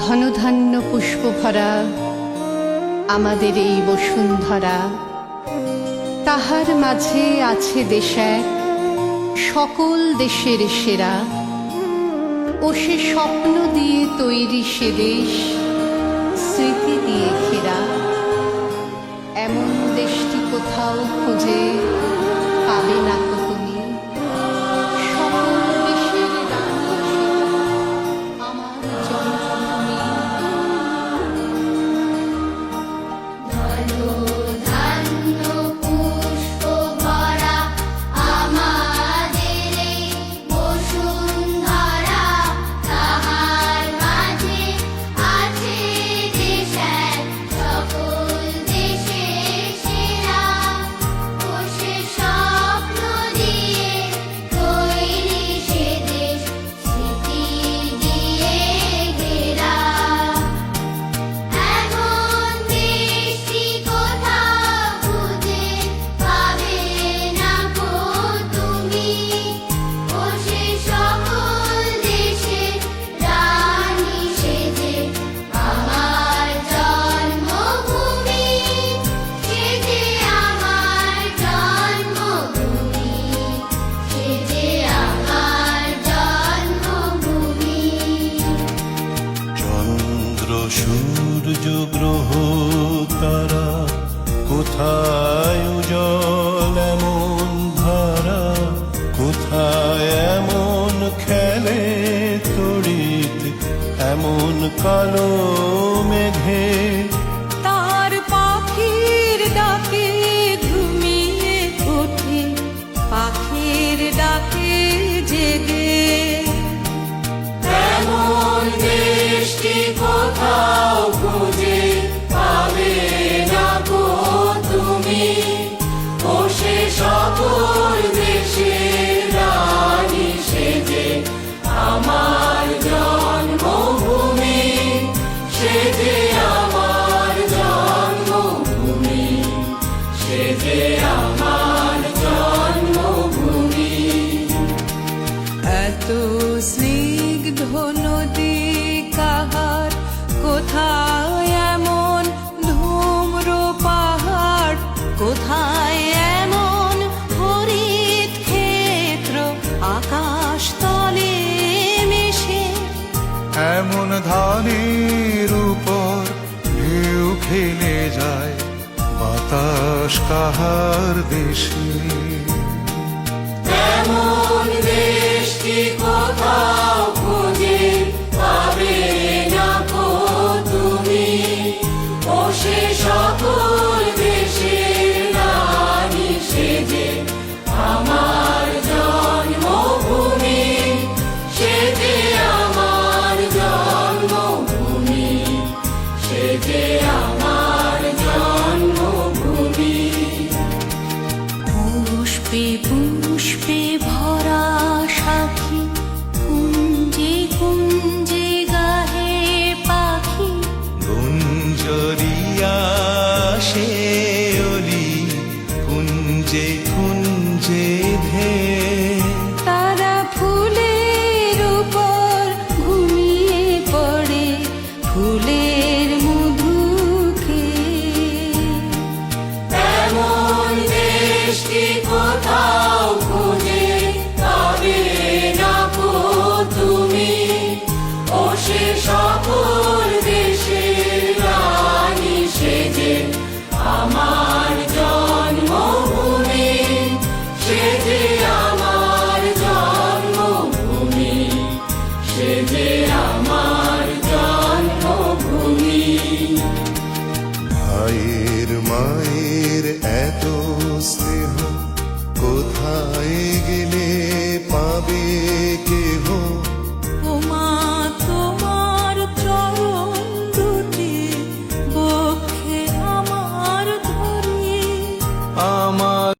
ধনধান্য পুষ্পভরা আমাদের এই বসুন্ধরা, তাহার মাঝে আছে দেশ এক সকল দেশের সেরা। ও সে স্বপ্ন দিয়ে তৈরি সে দেশ, স্মৃতি দিয়ে ঘেরা। এমন দেশটি কোথাও খুঁজে পাবে না কো তুমি। সকল দেশের রানী আমার জন্মভূমি। সূর্য গ্রহ তারা কোথায় উজ্জ্বল এমন ধারা, কোথায় এমন খেলে তড়িৎ এমন কালো মেঘে। তার পাখির ডাকে ঘুমিয়ে ওঠে, পাখির ডাকে জেগে। এমন দেশটি কোথাও খুঁজে পাবে না গো তুমি। ও সে সকল দেশের রানী সেজে আমার জন্মভূমি, সেজে আমার জন্মভূমি, সেজে আমার জন্মভূমি। এত স্নিগ্ধ নদী কাহার, কোথায় এমন ধূম্র পাহাড়, কোথায় এমন হরিত ক্ষেত্র আকাশ তলে মিশে। এমন ধানের উপর ঢেউ খেলে যায় বাতাস কাহার দেশে। এমন